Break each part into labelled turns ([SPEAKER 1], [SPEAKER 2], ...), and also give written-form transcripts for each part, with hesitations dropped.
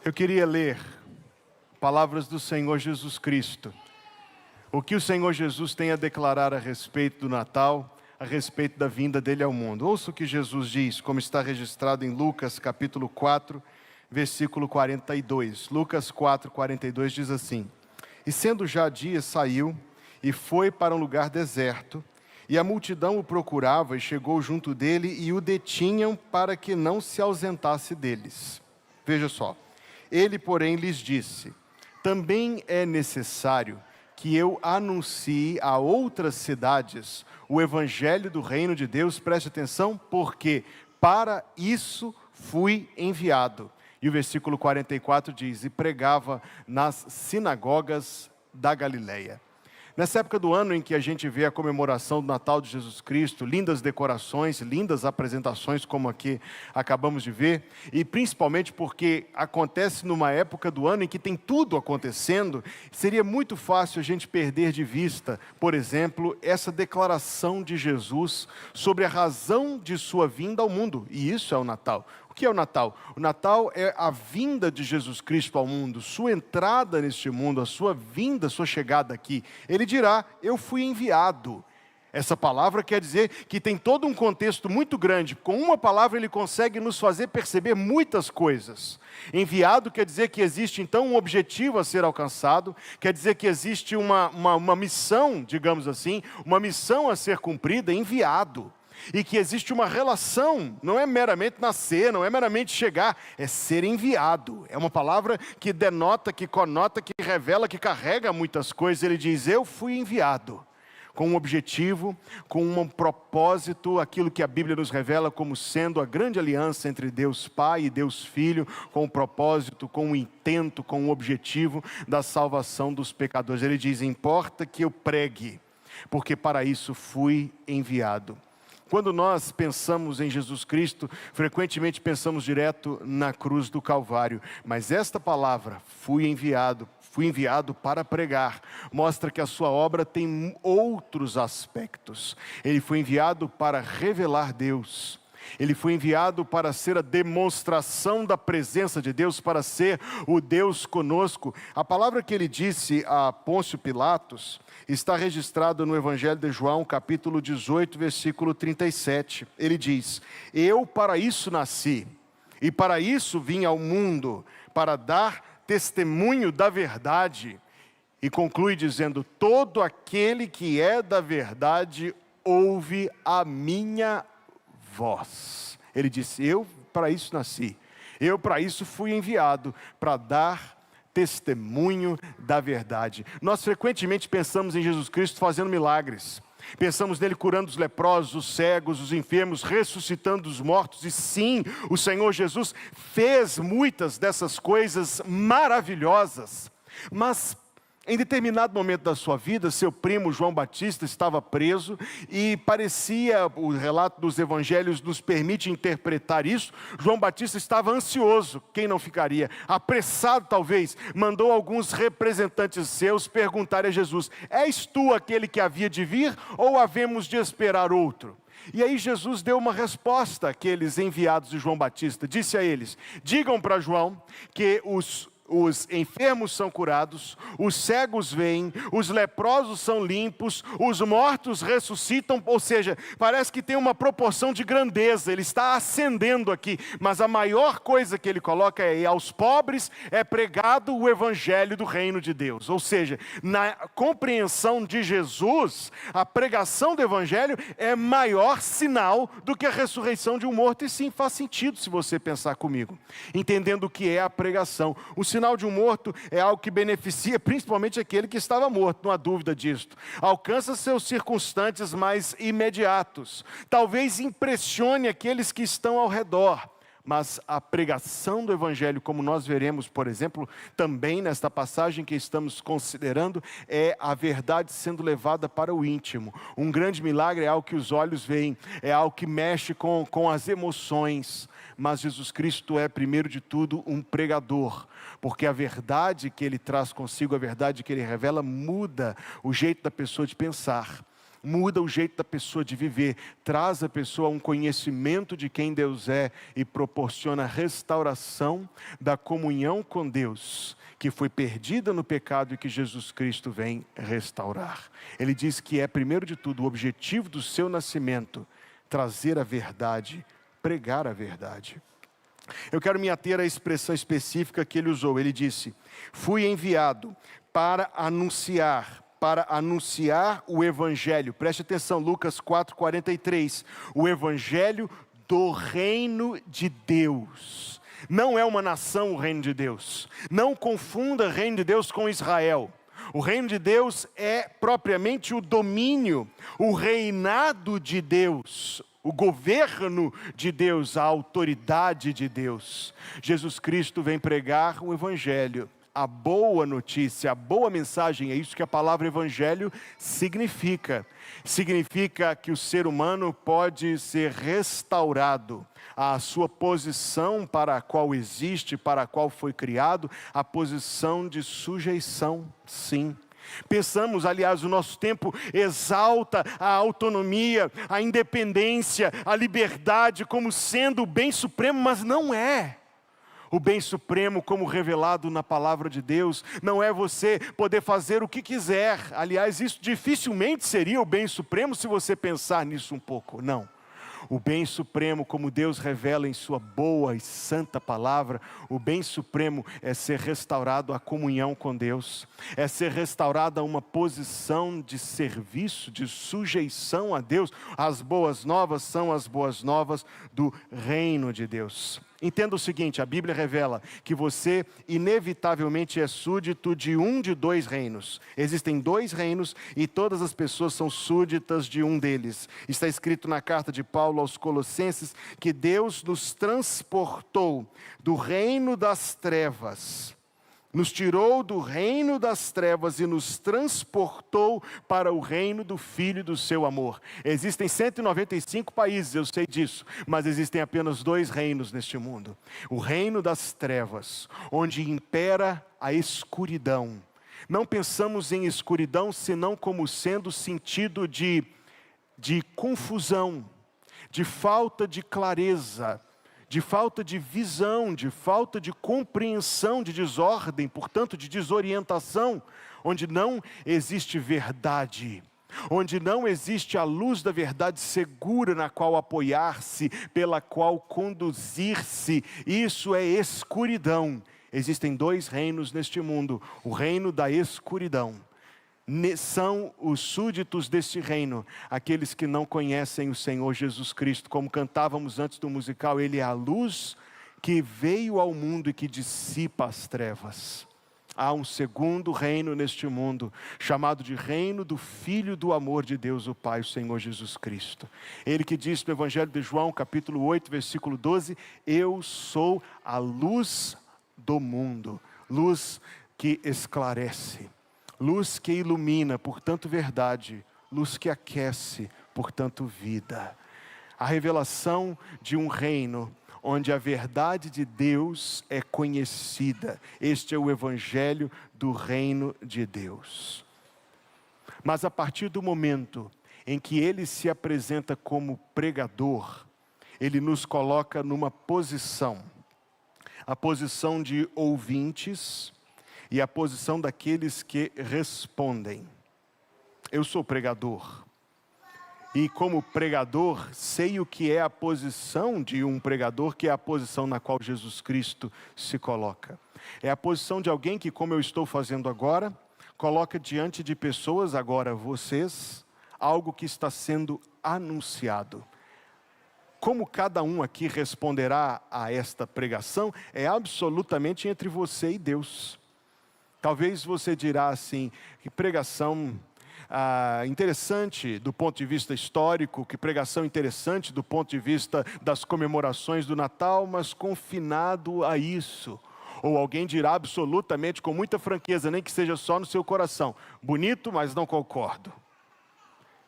[SPEAKER 1] Eu queria ler palavras do Senhor Jesus Cristo. O que o Senhor Jesus tem a declarar a respeito do Natal, a respeito da vinda dele ao mundo. Ouça o que Jesus diz, como está registrado em Lucas capítulo 4, versículo 42. Lucas 4, 42 diz assim: E sendo já dia, saiu e foi para um lugar deserto, e a multidão o procurava e chegou junto dele e o detinham para que não se ausentasse deles. Veja só. Ele, porém, lhes disse: Também é necessário que eu anuncie a outras cidades o evangelho do reino de Deus, preste atenção, porque para isso fui enviado. E o versículo 44 diz: E pregava nas sinagogas da Galileia. Nessa época do ano em que a gente vê a comemoração do Natal de Jesus Cristo, lindas decorações, lindas apresentações como aqui acabamos de ver, e principalmente porque acontece numa época do ano em que tem tudo acontecendo, seria muito fácil a gente perder de vista, por exemplo, essa declaração de Jesus sobre a razão de sua vinda ao mundo, e isso é o Natal. O que é o Natal? O Natal é a vinda de Jesus Cristo ao mundo, sua entrada neste mundo, a sua vinda, sua chegada aqui. Ele dirá: eu fui enviado. Essa palavra quer dizer que tem todo um contexto muito grande. Com uma palavra ele consegue nos fazer perceber muitas coisas. Enviado quer dizer que existe então um objetivo a ser alcançado, quer dizer que existe uma missão, digamos assim, uma missão a ser cumprida, enviado. E que existe uma relação, não é meramente nascer, não é meramente chegar, é ser enviado. É uma palavra que denota, que conota, que revela, que carrega muitas coisas. Ele diz: eu fui enviado, com um objetivo, com um propósito, aquilo que a Bíblia nos revela como sendo a grande aliança entre Deus Pai e Deus Filho, com um propósito, com um intento, com um objetivo da salvação dos pecadores. Ele diz: importa que eu pregue, porque para isso fui enviado. Quando nós pensamos em Jesus Cristo, frequentemente pensamos direto na cruz do Calvário. Mas esta palavra, fui enviado para pregar, mostra que a sua obra tem outros aspectos. Ele foi enviado para revelar Deus. Ele foi enviado para ser a demonstração da presença de Deus, para ser o Deus conosco. A palavra que ele disse a Pôncio Pilatos está registrada no Evangelho de João, capítulo 18, versículo 37. Ele diz: eu para isso nasci, e para isso vim ao mundo, para dar testemunho da verdade. E conclui dizendo: todo aquele que é da verdade ouve a minha voz. Ele disse: eu para isso nasci, eu para isso fui enviado, para dar testemunho da verdade. Nós frequentemente pensamos em Jesus Cristo fazendo milagres. Pensamos nele curando os leprosos, os cegos, os enfermos, ressuscitando os mortos. E sim, o Senhor Jesus fez muitas dessas coisas maravilhosas. Mas em determinado momento da sua vida, seu primo João Batista estava preso e parecia, o relato dos evangelhos nos permite interpretar isso, João Batista estava ansioso, quem não ficaria? Apressado talvez, mandou alguns representantes seus perguntar a Jesus: és tu aquele que havia de vir ou havemos de esperar outro? E aí Jesus deu uma resposta àqueles enviados de João Batista, disse a eles: digam para João que os enfermos são curados, os cegos veem, os leprosos são limpos, os mortos ressuscitam. Ou seja, parece que tem uma proporção de grandeza, ele está ascendendo aqui, mas a maior coisa que ele coloca é: aos pobres é pregado o evangelho do reino de Deus. Ou seja, na compreensão de Jesus, a pregação do evangelho é maior sinal do que a ressurreição de um morto. E sim, faz sentido se você pensar comigo, entendendo o que é a pregação. O sinal de um morto é algo que beneficia principalmente aquele que estava morto, não há dúvida disto. Alcança seus circunstantes mais imediatos. Talvez impressione aqueles que estão ao redor. Mas a pregação do Evangelho, como nós veremos, por exemplo, também nesta passagem que estamos considerando, é a verdade sendo levada para o íntimo. Um grande milagre é algo que os olhos veem, é algo que mexe com as emoções. Mas Jesus Cristo é, primeiro de tudo, um pregador, porque a verdade que Ele traz consigo, a verdade que Ele revela, muda o jeito da pessoa de pensar. muda o jeito da pessoa de viver, traz a pessoa a um conhecimento de quem Deus é e proporciona restauração da comunhão com Deus, que foi perdida no pecado e que Jesus Cristo vem restaurar. Ele diz que é, primeiro de tudo, o objetivo do seu nascimento, trazer a verdade, pregar a verdade. Eu quero me ater à expressão específica que ele usou. Ele disse: fui enviado para anunciar o Evangelho. Preste atenção, Lucas 4,43. O Evangelho do reino de Deus. Não é uma nação o reino de Deus. Não confunda o reino de Deus com Israel. O reino de Deus é propriamente o domínio, o reinado de Deus, o governo de Deus, a autoridade de Deus. Jesus Cristo vem pregar o Evangelho, a boa notícia, a boa mensagem. É isso que a palavra Evangelho significa. Significa que o ser humano pode ser restaurado à sua posição para a qual existe, para a qual foi criado, a posição de sujeição, sim. Pensamos, aliás, o nosso tempo exalta a autonomia, a independência, a liberdade como sendo o bem supremo, mas não é. O bem supremo, como revelado na palavra de Deus, não é você poder fazer o que quiser. Aliás, isso dificilmente seria o bem supremo se você pensar nisso um pouco. Não. O bem supremo, como Deus revela em sua boa e santa palavra, o bem supremo é ser restaurado à comunhão com Deus, é ser restaurado a uma posição de serviço, de sujeição a Deus. As boas novas são as boas novas do reino de Deus. Entenda o seguinte: a Bíblia revela que você inevitavelmente é súdito de um de dois reinos. Existem dois reinos e todas as pessoas são súditas de um deles. Está escrito na carta de Paulo aos Colossenses que Deus nos transportou do reino das trevas, nos tirou do reino das trevas e nos transportou para o reino do Filho do seu amor. Existem 195 países, eu sei disso, mas existem apenas dois reinos neste mundo. O reino das trevas, onde impera a escuridão. Não pensamos em escuridão senão como sendo sentido de confusão, de falta de clareza, de falta de visão, de falta de compreensão, de desordem, portanto de desorientação, onde não existe verdade, onde não existe a luz da verdade segura na qual apoiar-se, pela qual conduzir-se. Isso é escuridão. Existem dois reinos neste mundo: o reino da escuridão. São os súditos deste reino aqueles que não conhecem o Senhor Jesus Cristo. Como cantávamos antes do musical, Ele é a luz que veio ao mundo e que dissipa as trevas. Há um segundo reino neste mundo, chamado de reino do Filho do amor de Deus, o Pai, o Senhor Jesus Cristo. Ele que diz no Evangelho de João, capítulo 8, versículo 12, eu sou a luz do mundo, luz que esclarece. Luz que ilumina, portanto verdade, luz que aquece, portanto vida. A revelação de um reino onde a verdade de Deus é conhecida. Este é o Evangelho do reino de Deus. Mas a partir do momento em que ele se apresenta como pregador, ele nos coloca numa posição, a posição de ouvintes, e a posição daqueles que respondem. Eu sou pregador. E como pregador, sei o que é a posição de um pregador, que é a posição na qual Jesus Cristo se coloca. É a posição de alguém que, como eu estou fazendo agora, coloca diante de pessoas, agora vocês, algo que está sendo anunciado. Como cada um aqui responderá a esta pregação, é absolutamente entre você e Deus. Talvez você dirá assim, que pregação interessante do ponto de vista histórico, que pregação interessante do ponto de vista das comemorações do Natal, mas confinado a isso. Ou alguém dirá absolutamente, com muita franqueza, nem que seja só no seu coração, bonito, mas não concordo.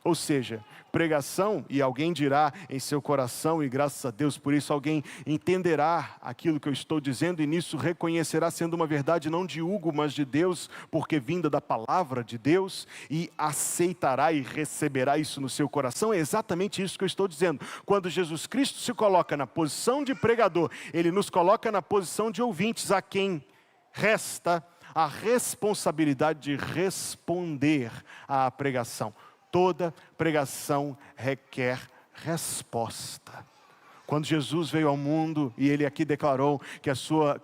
[SPEAKER 1] Ou seja, pregação, e alguém dirá em seu coração, e graças a Deus por isso alguém entenderá aquilo que eu estou dizendo, e nisso reconhecerá sendo uma verdade não de Hugo, mas de Deus, porque vinda da palavra de Deus, e aceitará e receberá isso no seu coração. É exatamente isso que eu estou dizendo. Quando Jesus Cristo se coloca na posição de pregador, Ele nos coloca na posição de ouvintes, a quem resta a responsabilidade de responder à pregação. Toda pregação requer resposta. Quando Jesus veio ao mundo, e Ele aqui declarou que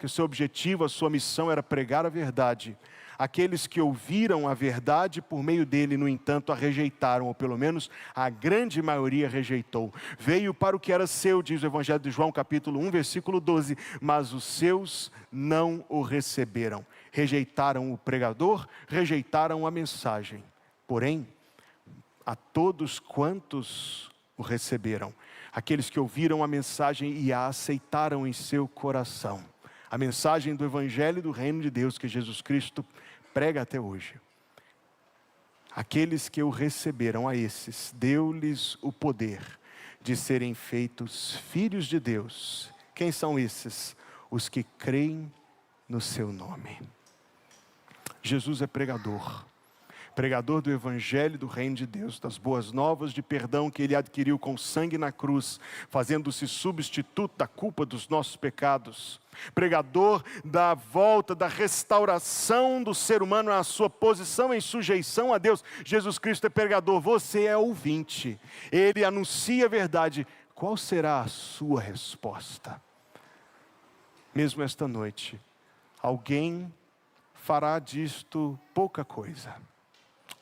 [SPEAKER 1] o seu objetivo, a sua missão era pregar a verdade, aqueles que ouviram a verdade por meio dele, no entanto, a rejeitaram, ou pelo menos a grande maioria rejeitou. Veio para o que era seu, diz o Evangelho de João, capítulo 1, versículo 12, mas os seus não o receberam. Rejeitaram o pregador, rejeitaram a mensagem. Porém, a todos quantos o receberam, aqueles que ouviram a mensagem e a aceitaram em seu coração, a mensagem do Evangelho do Reino de Deus que Jesus Cristo prega até hoje, aqueles que o receberam, a esses, deu-lhes o poder de serem feitos filhos de Deus. Quem são esses? Os que creem no seu nome. Jesus é pregador do Evangelho do Reino de Deus, das boas novas de perdão que Ele adquiriu com sangue na cruz, fazendo-se substituto da culpa dos nossos pecados. Pregador da volta, da restauração do ser humano à sua posição em sujeição a Deus. Jesus Cristo é pregador, você é ouvinte. Ele anuncia a verdade. Qual será a sua resposta? Mesmo esta noite, alguém fará disto pouca coisa.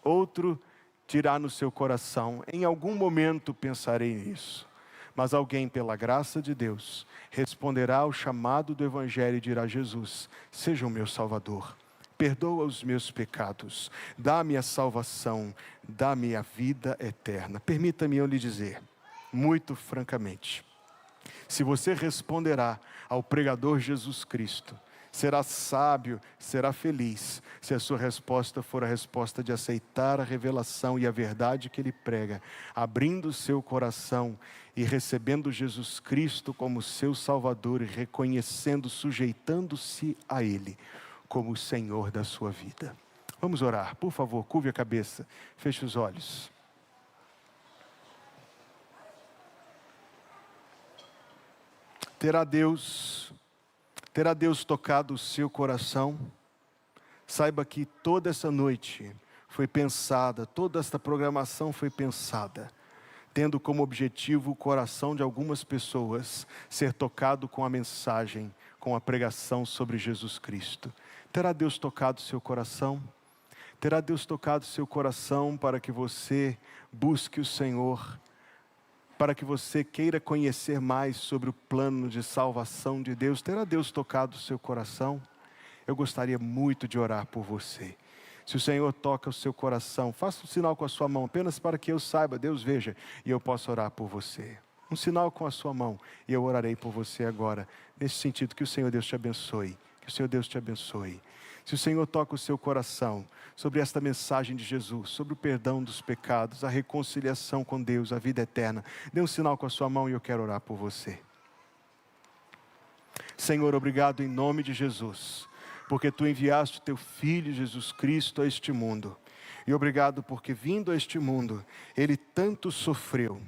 [SPEAKER 1] Outro dirá no seu coração, em algum momento pensarei nisso. Mas alguém, pela graça de Deus, responderá ao chamado do Evangelho e dirá: Jesus, seja o meu Salvador, perdoa os meus pecados, dá-me a salvação, dá-me a vida eterna. Permita-me eu lhe dizer, muito francamente, se você responderá ao pregador Jesus Cristo, será sábio, será feliz, se a sua resposta for a resposta de aceitar a revelação e a verdade que ele prega, abrindo o seu coração e recebendo Jesus Cristo como seu Salvador e reconhecendo, sujeitando-se a Ele como o Senhor da sua vida. Vamos orar, por favor, curve a cabeça, feche os olhos. Terá Deus tocado o seu coração? Saiba que toda essa noite foi pensada, toda esta programação foi pensada, tendo como objetivo o coração de algumas pessoas ser tocado com a mensagem, com a pregação sobre Jesus Cristo. Terá Deus tocado o seu coração? Terá Deus tocado o seu coração para que você busque o Senhor, para que você queira conhecer mais sobre o plano de salvação de Deus? Terá Deus tocado o seu coração? Eu gostaria muito de orar por você. Se o Senhor toca o seu coração, faça um sinal com a sua mão, apenas para que eu saiba, Deus veja, e eu possa orar por você. Um sinal com a sua mão, e eu orarei por você agora, nesse sentido. Que o Senhor Deus te abençoe, que o Senhor Deus te abençoe. Se o Senhor toca o seu coração sobre esta mensagem de Jesus, sobre o perdão dos pecados, a reconciliação com Deus, a vida eterna, dê um sinal com a sua mão e eu quero orar por você. Senhor, obrigado em nome de Jesus, porque Tu enviaste o Teu Filho Jesus Cristo a este mundo. E obrigado porque vindo a este mundo, Ele tanto sofreu: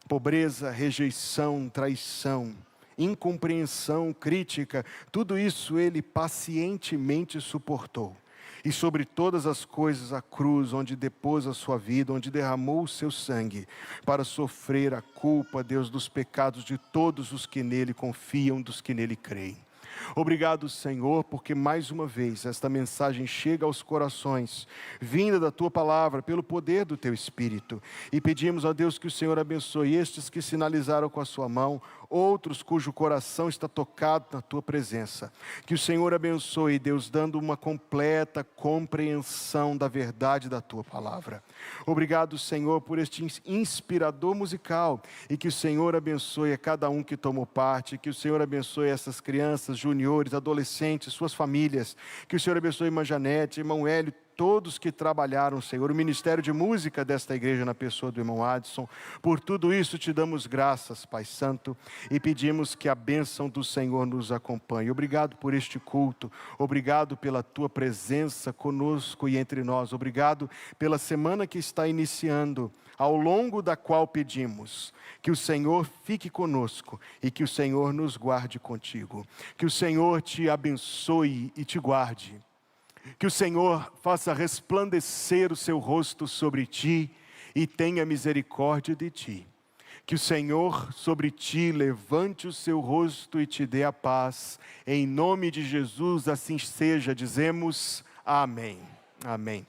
[SPEAKER 1] pobreza, rejeição, traição, incompreensão, crítica, tudo isso Ele pacientemente suportou. E sobre todas as coisas a cruz, onde depôs a sua vida, onde derramou o seu sangue, para sofrer a culpa, Deus, dos pecados de todos os que nele confiam, dos que nele creem. Obrigado, Senhor, porque mais uma vez esta mensagem chega aos corações, vinda da Tua palavra, pelo poder do Teu Espírito. E pedimos a Deus que o Senhor abençoe estes que sinalizaram com a sua mão, outros cujo coração está tocado na Tua presença. Que o Senhor abençoe, Deus, dando uma completa compreensão da verdade da Tua palavra. Obrigado, Senhor, por este inspirador musical, e que o Senhor abençoe a cada um que tomou parte, que o Senhor abençoe essas crianças, juniores, adolescentes, suas famílias. Que o Senhor abençoe irmã Janete, irmão Hélio, todos que trabalharam, Senhor, o ministério de música desta igreja na pessoa do irmão Adson. Por tudo isso te damos graças, Pai Santo, e pedimos que a bênção do Senhor nos acompanhe. Obrigado por este culto, obrigado pela tua presença conosco e entre nós, obrigado pela semana que está iniciando, ao longo da qual pedimos que o Senhor fique conosco e que o Senhor nos guarde contigo. Que o Senhor te abençoe e te guarde. Que o Senhor faça resplandecer o seu rosto sobre ti e tenha misericórdia de ti. Que o Senhor sobre ti levante o seu rosto e te dê a paz. Em nome de Jesus, assim seja. Dizemos amém. Amém.